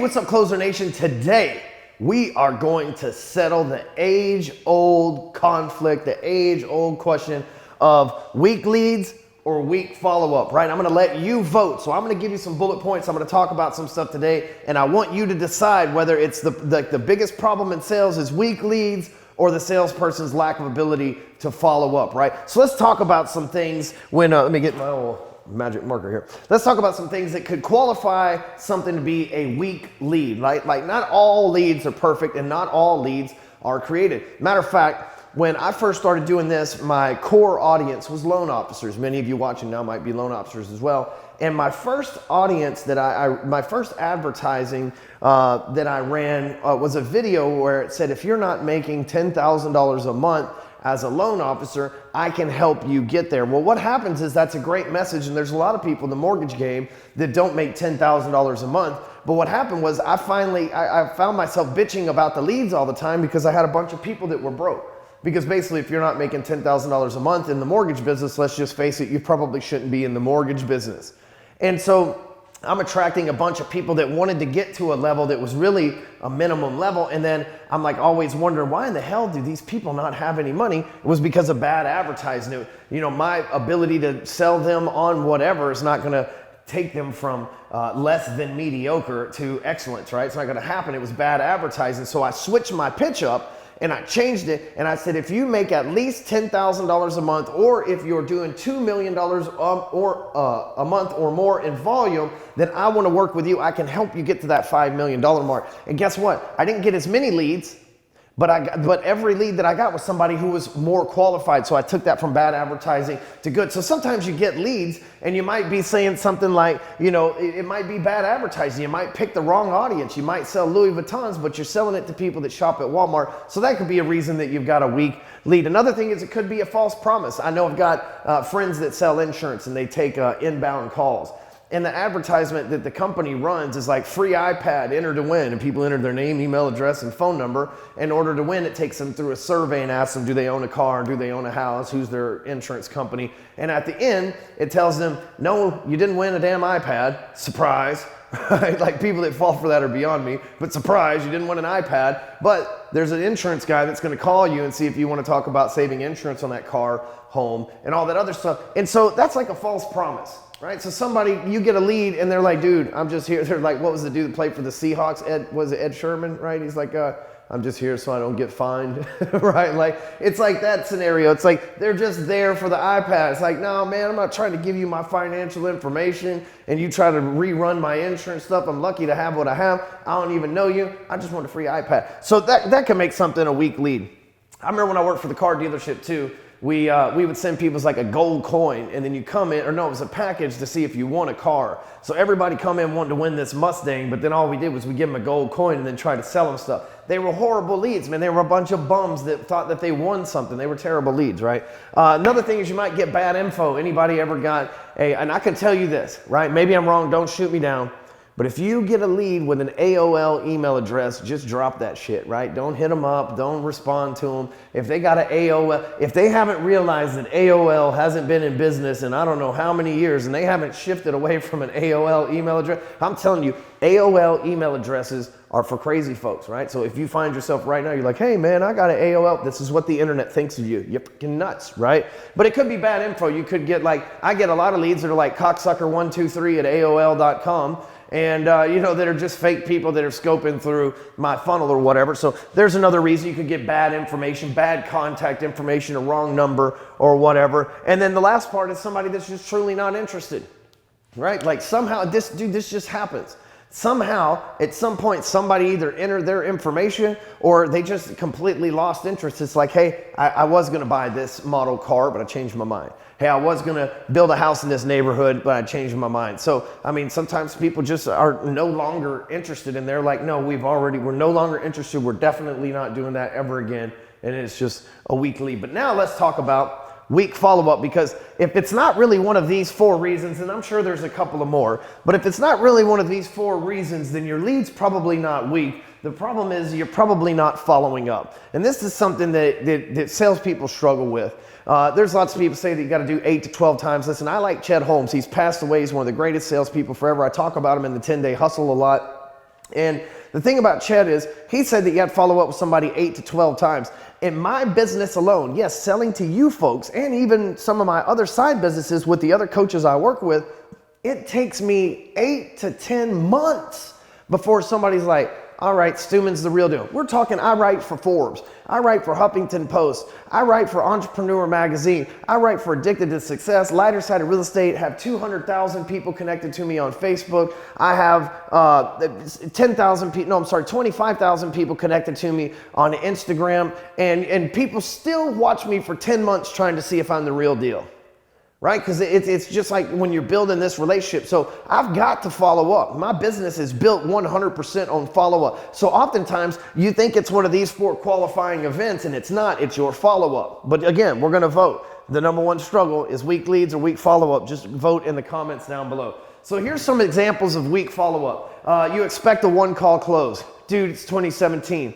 Hey, what's up, Closer Nation? Today, we are going to settle the age-old conflict, the age-old question of weak leads or weak follow-up, right? I'm gonna let you vote. So I'm gonna give you some bullet points. I'm gonna talk about some stuff today, and I want you to decide whether it's the biggest problem in sales is weak leads or the salesperson's lack of ability to follow up, right? So let's talk about some things when, let me get my little magic marker here. Let's talk about some things that could qualify something to be a weak lead, right? Like not all leads are perfect and not all leads are created. Matter of fact, when I first started doing this, my core audience was loan officers. Many of you watching now might be loan officers as well. And my first audience that my first advertising that I ran was a video where it said, if you're not making $10,000 a month as a loan officer, I can help you get there. Well, what happens is that's a great message, and there's a lot of people in the mortgage game that don't make $10,000 a month. But what happened was I found myself bitching about the leads all the time because I had a bunch of people that were broke. Because basically, if you're not making $10,000 a month in the mortgage business, let's just face it, you probably shouldn't be in the mortgage business. And so I'm attracting a bunch of people that wanted to get to a level that was really a minimum level. And then I'm like always wondering, why in the hell do these people not have any money? It was because of bad advertising. You know, my ability to sell them on whatever is not gonna take them from less than mediocre to excellence, right? It's not gonna happen. It was bad advertising. So I switched my pitch up and I changed it, and I said, if you make at least $10,000 a month, or if you're doing $2 million a month or more in volume, then I want to work with you. I can help you get to that $5 million mark. And guess what? I didn't get as many leads, but every lead that I got was somebody who was more qualified. So I took that from bad advertising to good. So sometimes you get leads and you might be saying something like, you know, it might be bad advertising. You might pick the wrong audience. You might sell Louis Vuittons, but you're selling it to people that shop at Walmart. So that could be a reason that you've got a weak lead. Another thing is it could be a false promise. I know I've got friends that sell insurance and they take inbound calls. And the advertisement that the company runs is like free iPad, enter to win. And people enter their name, email address, and phone number. In order to win, it takes them through a survey and asks them, do they own a car? Do they own a house? Who's their insurance company? And at the end, it tells them, no, you didn't win a damn iPad. Surprise. Right? Like people that fall for that are beyond me. But surprise, you didn't win an iPad. But there's an insurance guy that's going to call you and see if you want to talk about saving insurance on that car, home, and all that other stuff. And so that's like a false promise. Right? So somebody, you get a lead and they're like, dude, I'm just here. They're like, what was the dude that played for the Seahawks? Ed Sherman, right? He's like, I'm just here so I don't get fined, right? Like, it's like that scenario. It's like, they're just there for the iPad. It's like, no, man, I'm not trying to give you my financial information and you try to rerun my insurance stuff. I'm lucky to have what I have. I don't even know you. I just want a free iPad. So that can make something a weak lead. I remember when I worked for the car dealership too, we would send people like a gold coin, and then you come in, or no, it was a package to see if you won a car. So everybody come in wanting to win this Mustang, but then all we did was we give them a gold coin and then try to sell them stuff. They were horrible leads, man. They were a bunch of bums that thought that they won something. They were terrible leads, right? Another thing is you might get bad info. Anybody ever got and I can tell you this, right? Maybe I'm wrong, don't shoot me down. But if you get a lead with an AOL email address, just drop that shit, right? Don't hit them up. Don't respond to them. If they got an AOL, if they haven't realized that AOL hasn't been in business in I don't know how many years and they haven't shifted away from an AOL email address, I'm telling you, AOL email addresses are for crazy folks, right? So if you find yourself right now, you're like, hey man, I got an AOL. This is what the internet thinks of you. You're freaking nuts, right? But it could be bad info. You could get like, I get a lot of leads that are like cocksucker123@AOL.com. And, you know, that are just fake people that are scoping through my funnel or whatever. So there's another reason you could get bad information, bad contact information, a wrong number or whatever. And then the last part is somebody that's just truly not interested, right? Like somehow this just happens. Somehow, at some point, somebody either entered their information or they just completely lost interest. It's like, hey, I was going to buy this model car, but I changed my mind. Hey, I was going to build a house in this neighborhood, but I changed my mind. So, I mean, sometimes people just are no longer interested and they're like, no, we're no longer interested. We're definitely not doing that ever again. And it's just a weak lead. But now let's talk about weak follow-up, because if it's not really one of these 4 reasons, and I'm sure there's a couple of more, but if it's not really one of these 4 reasons, then your lead's probably not weak. The problem is you're probably not following up. And this is something that salespeople struggle with. There's lots of people say that you got to do 8 to 12 times. Listen, I like Chet Holmes. He's passed away. He's one of the greatest salespeople forever. I talk about him in the 10-Day Hustle a lot. And the thing about Chet is, he said that you have to follow up with somebody 8 to 12 times. In my business alone, yes, selling to you folks, and even some of my other side businesses with the other coaches I work with, it takes me 8 to 10 months before somebody's like, all right, Stewman's the real deal. We're talking, I write for Forbes. I write for Huffington Post. I write for Entrepreneur Magazine. I write for Addicted to Success. Lighter Side of Real Estate. Have 200,000 people connected to me on Facebook. I have 25,000 people connected to me on Instagram. And people still watch me for 10 months trying to see if I'm the real deal. Right? Because it's just like when you're building this relationship. So I've got to follow up. My business is built 100% on follow up. So oftentimes you think it's one of these 4 qualifying events, and it's not. It's your follow up. But again, we're going to vote. The number one struggle is weak leads or weak follow up. Just vote in the comments down below. So here's some examples of weak follow up. You expect a 1-call close. Dude, it's 2017.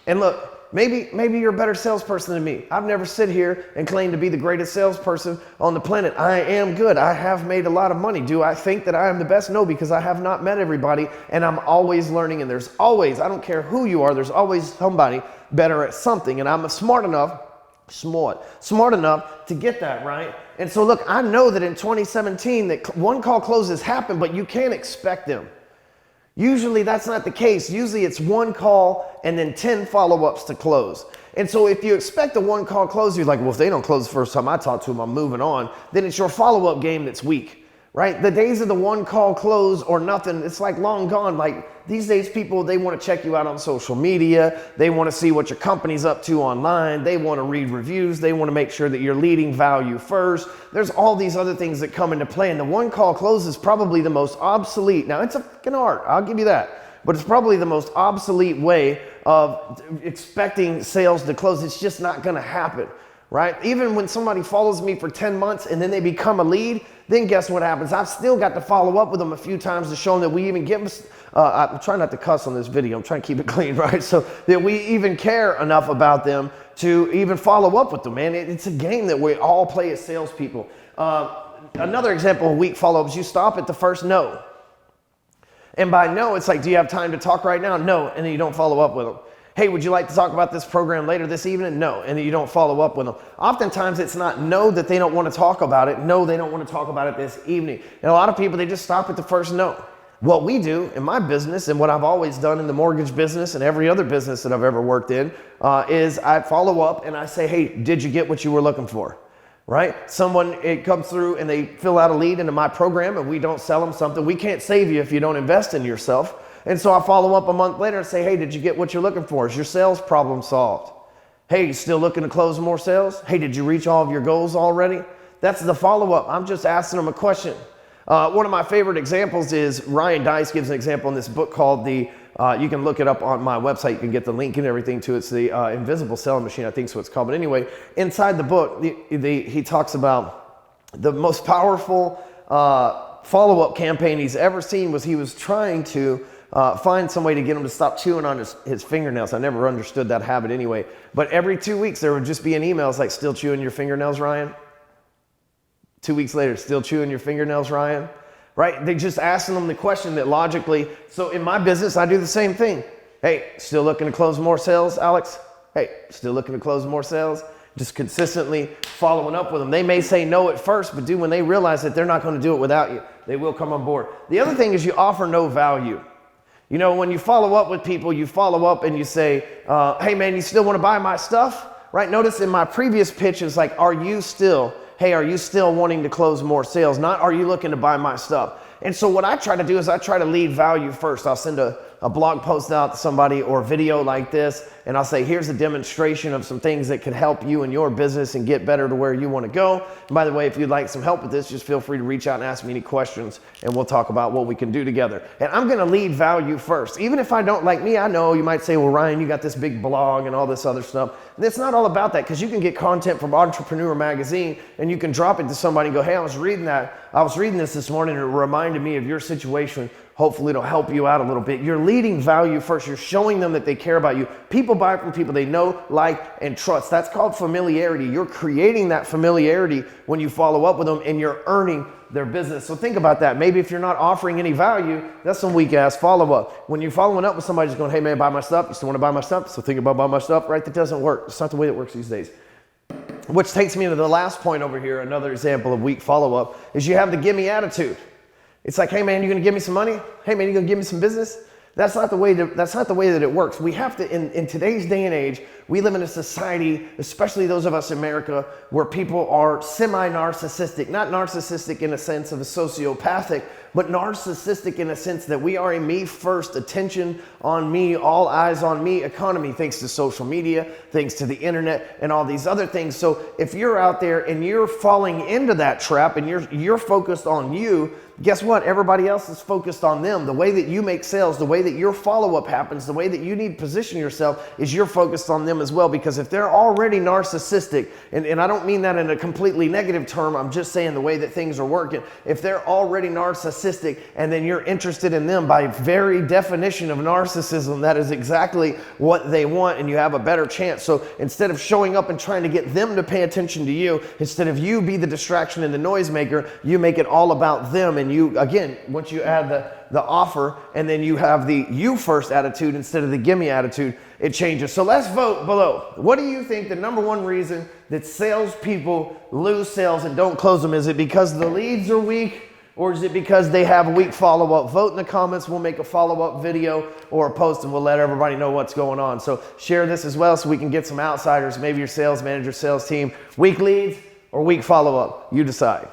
And look, maybe you're a better salesperson than me. I've never sit here and claimed to be the greatest salesperson on the planet. I am good. I have made a lot of money. Do I think that I am the best? No, because I have not met everybody, and I'm always learning, and there's always, I don't care who you are, there's always somebody better at something, and I'm smart enough to get that, right? And so look, I know that in 2017 that 1-call closes happen, but you can't expect them. Usually that's not the case. Usually it's 1 call and then 10 follow-ups to close. And so if you expect a 1-call close, you're like, well, if they don't close the first time I talk to them, I'm moving on. Then it's your follow-up game that's weak, right? The days of the 1-call close or nothing, it's like long gone. Like these days, people, they want to check you out on social media. They want to see what your company's up to online. They want to read reviews. They want to make sure that you're leading value first. There's all these other things that come into play. And the 1-call close is probably the most obsolete. Now, it's a fucking art. I'll give you that. But it's probably the most obsolete way of expecting sales to close. It's just not going to happen, right? Even when somebody follows me for 10 months and then they become a lead, then guess what happens? I've still got to follow up with them a few times to show them that we even get, I'm trying not to cuss on this video. I'm trying to keep it clean, right? So that we even care enough about them to even follow up with them, man. It's a game that we all play as salespeople. Another example of weak follow-ups, you stop at the first no. And by no, it's like, do you have time to talk right now? No, and then you don't follow up with them. Hey, would you like to talk about this program later this evening? No, and then you don't follow up with them. Oftentimes it's not no that they don't want to talk about it. No, they don't want to talk about it this evening. And a lot of people, they just stop at the first no. What we do in my business and what I've always done in the mortgage business and every other business that I've ever worked in is I follow up and I say, hey, did you get what you were looking for? Right? It comes through and they fill out a lead into my program and we don't sell them something. We can't save you if you don't invest in yourself. And so I follow up a month later and say, hey, did you get what you're looking for? Is your sales problem solved? Hey, you still looking to close more sales? Hey, did you reach all of your goals already? That's the follow-up. I'm just asking them a question. One of my favorite examples is Ryan Dice gives an example in this book called you can look it up on my website. You can get the link and everything to it. It's the Invisible Selling Machine, I think is what it's called. But anyway, inside the book, he talks about the most powerful follow-up campaign he's ever seen was he was trying to find some way to get him to stop chewing on his fingernails. I never understood that habit anyway. But every 2 weeks, there would just be an email. It's like, still chewing your fingernails, Ryan? 2 weeks later, still chewing your fingernails, Ryan? Right? They just asking them the question that logically, so in my business, I do the same thing. Hey, still looking to close more sales, Alex? Hey, still looking to close more sales? Just consistently following up with them. They may say no at first, but when they realize that they're not going to do it without you, they will come on board. The other thing is you offer no value. You know, when you follow up with people, you follow up and you say, hey man, you still want to buy my stuff? Right? Notice in my previous pitch, it's like, are you still wanting to close more sales? Not, are you looking to buy my stuff? And so what I try to do is I try to lead value first. I'll send a blog post out to somebody or a video like this, and I'll say, here's a demonstration of some things that could help you in your business and get better to where you want to go. And by the way, if you'd like some help with this, just feel free to reach out and ask me any questions, and we'll talk about what we can do together. And I'm going to lead value first. Even if I don't, like me, I know you might say, well, Ryan, you got this big blog and all this other stuff. And it's not all about that, because you can get content from Entrepreneur Magazine and you can drop it to somebody and go, hey, I was reading this this morning and it reminded me of your situation. Hopefully it'll help you out a little bit. You're leading value first. You're showing them that they care about you. People buy from people they know, like, and trust. That's called familiarity. You're creating that familiarity when you follow up with them, and you're earning their business. So think about that. Maybe if you're not offering any value, that's some weak ass follow-up. When you're following up with somebody just going, hey man, buy my stuff. You still want to buy my stuff? So think about buy my stuff, right? That doesn't work. It's not the way it works these days. Which takes me to the last point over here. Another example of weak follow-up is you have the gimme attitude. It's like, hey man, you gonna give me some money? Hey man, you gonna give me some business? That's not the way that it works. We have to, in today's day and age, we live in a society, especially those of us in America, where people are semi-narcissistic. Not narcissistic in a sense of a sociopathic, but narcissistic in a sense that we are a me first, attention on me, all eyes on me economy, thanks to social media, thanks to the internet and all these other things. So if you're out there and you're falling into that trap and you're focused on you, guess what? Everybody else is focused on them. The way that you make sales, the way that your follow-up happens, the way that you need to position yourself is you're focused on them as well. Because if they're already narcissistic, and I don't mean that in a completely negative term, I'm just saying the way that things are working. If they're already narcissistic and then you're interested in them, by very definition of narcissism, that is exactly what they want, and you have a better chance. So instead of showing up and trying to get them to pay attention to you, instead of you be the distraction and the noisemaker, you make it all about them. And you, again, once you add the offer and then you have the you first attitude instead of the gimme attitude, it changes. So let's vote below. What do you think the number one reason that salespeople lose sales and don't close them? Is it because the leads are weak, or is it because they have weak follow-up? Vote in the comments. We'll make a follow-up video or a post, and we'll let everybody know what's going on. So share this as well so we can get some outsiders, maybe your sales manager, sales team. Weak leads or weak follow-up? You decide.